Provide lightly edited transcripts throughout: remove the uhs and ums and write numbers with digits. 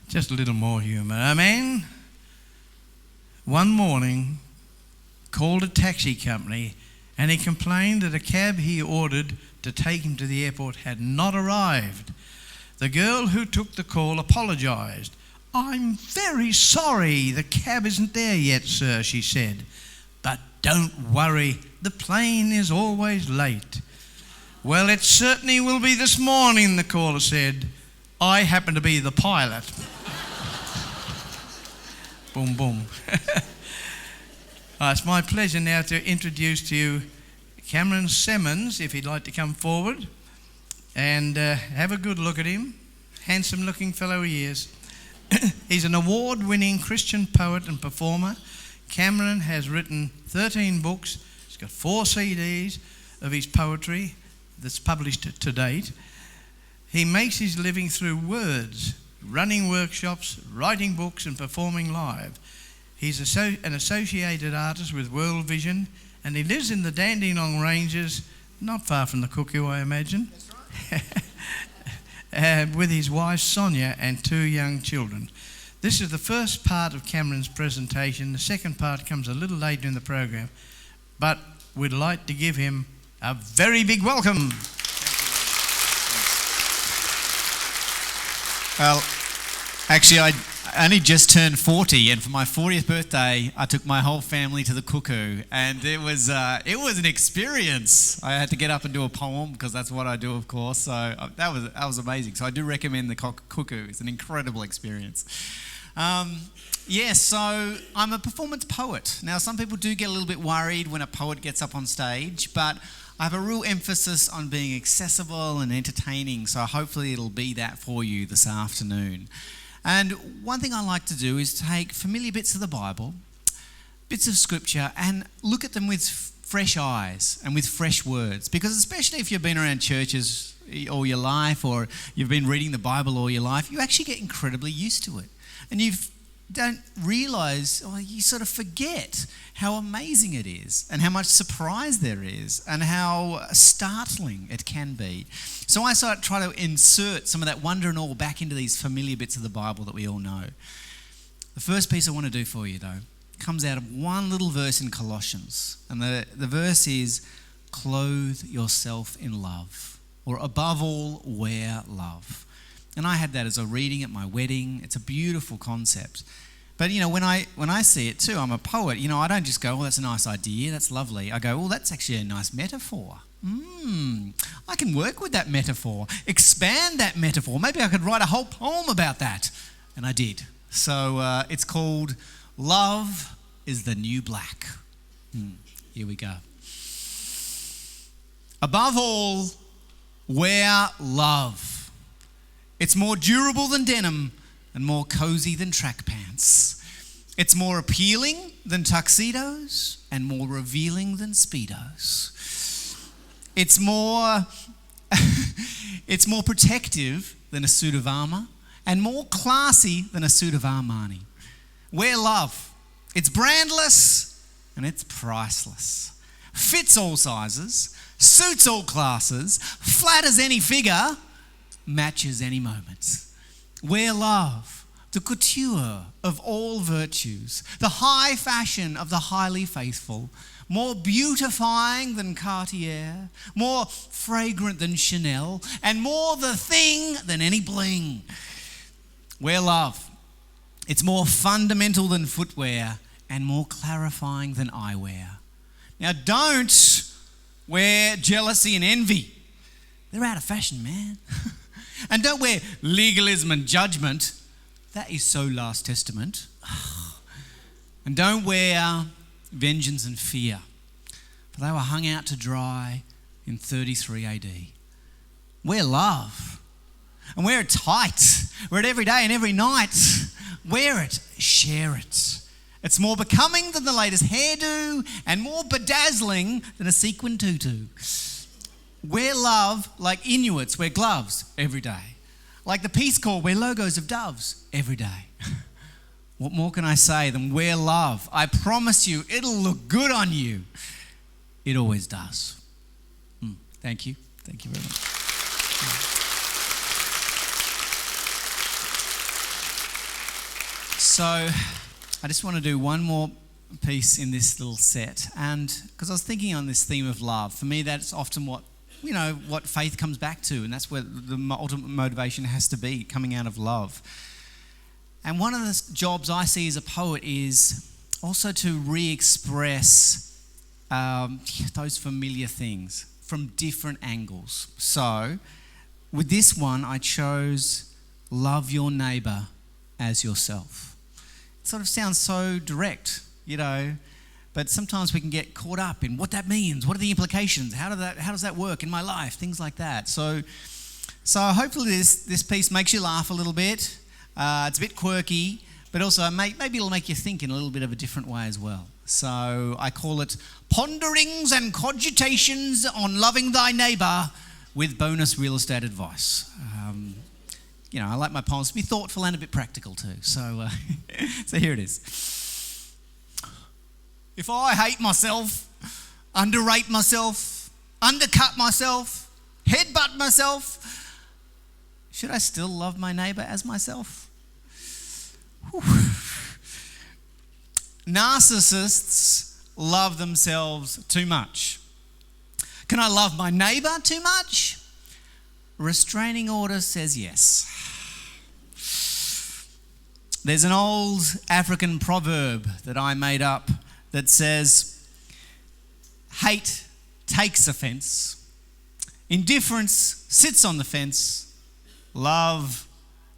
Just a little more humour. A man, one morning, called a taxi company and he complained that a cab he ordered to take him to the airport had not arrived. The girl who took the call apologised. "I'm very sorry, the cab isn't there yet, sir," she said. "But don't worry, the plane is always late." "Well, it certainly will be this morning," the caller said. "I happen to be the pilot." Boom, boom. It's my pleasure now to introduce to you Cameron Semmens, if he'd like to come forward and have a good look at him. Handsome looking fellow he is. He's an award-winning Christian poet and performer. Cameron has written 13 books. He's got 4 CDs of his poetry that's published to date. He makes his living through words, running workshops, writing books and performing live. He's an associated artist with World Vision, and he lives in the Dandenong Ranges, not far from the Cuckoo, I imagine. That's right. With his wife Sonia and 2 young children. This is the first part of Cameron's presentation. The second part comes a little later in the program, but we'd like to give him a very big welcome. Well, actually, I only just turned 40, and for my 40th birthday, I took my whole family to the Cuckoo, and it was an experience. I had to get up and do a poem because that's what I do, of course. So that was amazing. So I do recommend the Cuckoo. It's an incredible experience. So I'm a performance poet. Now, some people do get a little bit worried when a poet gets up on stage, but I have a real emphasis on being accessible and entertaining, so hopefully it'll be that for you this afternoon. And one thing I like to do is take familiar bits of the Bible, bits of scripture, and look at them with fresh eyes and with fresh words. Because especially if you've been around churches all your life, or you've been reading the Bible all your life, you actually get incredibly used to it. And you don't realise, or you sort of forget how amazing it is and how much surprise there is and how startling it can be. So I try to insert some of that wonder and awe back into these familiar bits of the Bible that we all know. The first piece I want to do for you, though, comes out of one little verse in Colossians. And the verse is, "Clothe yourself in love," or "above all, wear love." And I had that as a reading at my wedding. It's a beautiful concept. But, when I see it too, I'm a poet, I don't just go, "Oh, that's a nice idea, that's lovely." I go, "Oh, that's actually a nice metaphor. I can work with that metaphor, expand that metaphor. Maybe I could write a whole poem about that." And I did. So it's called "Love is the New Black." Here we go. Above all, wear love. It's more durable than denim and more cozy than track pants. It's more appealing than tuxedos and more revealing than Speedos. It's more protective than a suit of armour and more classy than a suit of Armani. Wear love. It's brandless and it's priceless. Fits all sizes, suits all classes, flatters any figure, matches any moment. Wear love, the couture of all virtues, the high fashion of the highly faithful, more beautifying than Cartier, more fragrant than Chanel, and more the thing than any bling. Wear love. It's more fundamental than footwear and more clarifying than eyewear. Now, don't wear jealousy and envy. They're out of fashion, man. And don't wear legalism and judgment. That is so Last Testament. And don't wear vengeance and fear, for they were hung out to dry in 33 AD. Wear love. And wear it tight. Wear it every day and every night. Wear it. Share it. It's more becoming than the latest hairdo and more bedazzling than a sequin tutu. Wear love like Inuits wear gloves every day. Like the Peace Corps wear logos of doves every day. What more can I say than wear love? I promise you, it'll look good on you. It always does. Thank you. Thank you very much. So I just want to do one more piece in this little set, and because I was thinking on this theme of love, for me that's often what faith comes back to, and that's where the ultimate motivation has to be, coming out of love. And one of the jobs I see as a poet is also to re-express those familiar things from different angles. So with this one, I chose love your neighbour as yourself. It sort of sounds so direct, but sometimes we can get caught up in what that means. What are the implications? How does that work in my life? Things like that. So hopefully this piece makes you laugh a little bit. It's a bit quirky, but also maybe it'll make you think in a little bit of a different way as well. So I call it Ponderings and Cogitations on Loving Thy Neighbour with bonus real estate advice. I like my poems to be thoughtful and a bit practical too. So here it is. If I hate myself, underrate myself, undercut myself, headbutt myself, should I still love my neighbour as myself? Whew. Narcissists love themselves too much. Can I love my neighbour too much? A restraining order says yes. There's an old African proverb that I made up that says, hate takes offence, indifference sits on the fence, love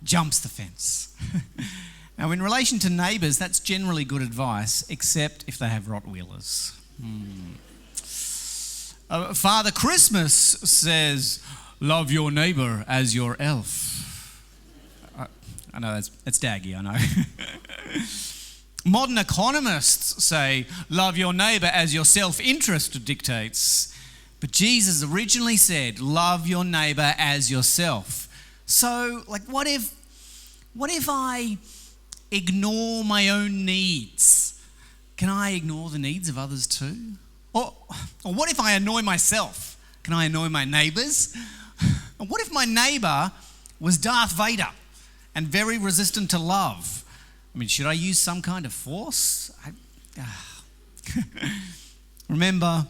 jumps the fence. Now, in relation to neighbours, that's generally good advice, except if they have Rottweilers. Father Christmas says, love your neighbour as your elf. I know that's daggy, I know. Modern economists say, love your neighbour as your self-interest dictates. But Jesus originally said, love your neighbour as yourself. So, what if I ignore my own needs? Can I ignore the needs of others too? Or what if I annoy myself? Can I annoy my neighbours? And what if my neighbour was Darth Vader and very resistant to love? Should I use some kind of force? Remember,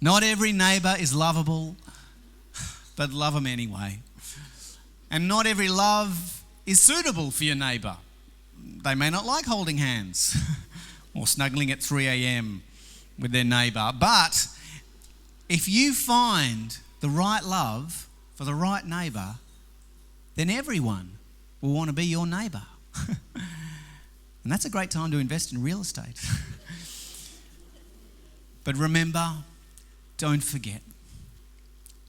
not every neighbour is lovable, but love them anyway. And not every love is suitable for your neighbour. They may not like holding hands or snuggling at 3 a.m. with their neighbour. But if you find the right love for the right neighbour, then everyone will want to be your neighbour. And that's a great time to invest in real estate. But remember, don't forget,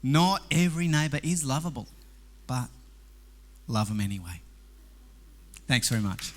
not every neighbour is lovable, but love them anyway. Thanks very much.